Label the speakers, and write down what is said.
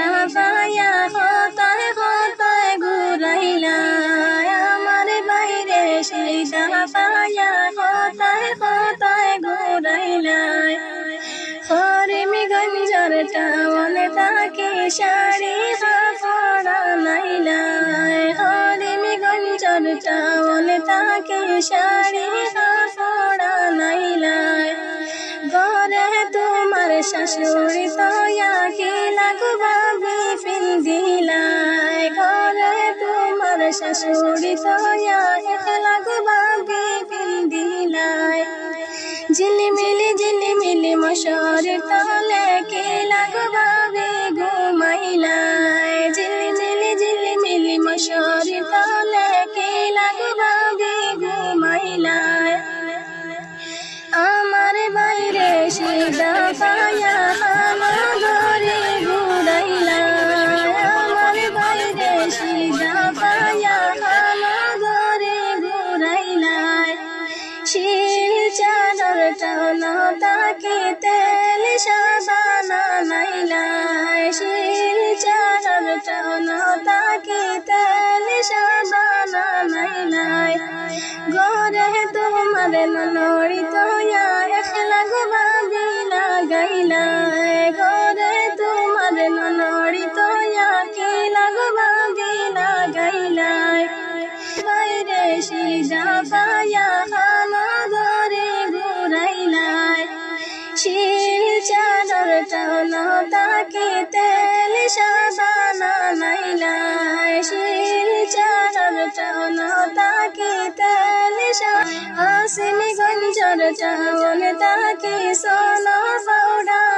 Speaker 1: সাফায়া হতায় হতায় ঘুরাইলাই আমার বাইরে সেই সাফায়া হতায় হতায় ঘুরাইলাই হরিমি গঞ্জর টাওয়াল তাকে শাড়ি হাফড়া নাইলাই হরিমি গঞ্জর টাওয়াল তাকে শাড়ি হাফড়া নাইলাই ঘরে তোমার শাশুড়ি তয়া কি লাগবা বিপিন দিলাই ঘরে তোমার শাশুড়ি তয়া লাগবা বিপিন দিলাই ঝিলিমিলি মশার তলে কি লাগবা ঘুমাইলাই ঝিলিমিলি মশার তলে কি লাগবা ঘুমাইলাই আমার বাইরে সিদা পায়া ঘরে ঘুরাইলাই আমার বাইরে সিদা পায়া ঘরে ঘুরাইলাই শিল চাদর টানো তাকে তেল সাবানা নাইলাই শিল চাদর টানো তাকে তেল সাবানা নাইলাই ঘরে তোমার ননড়ি তোয়া লাগবা বিনা গাইলাই ঘরে তোমার ননড়ি তোয়া কি লাগবা বিনা গাইলাই বাইরে সিজা পায়া ঘরে ঘুরাইলাই শিল চাদর টানো তাকে তেল সাবানা নাইলাই শিল চাদর টানো তাকে তেল আসিনি গঞ্জর চাওয়াল তাকে সোনা পাউডার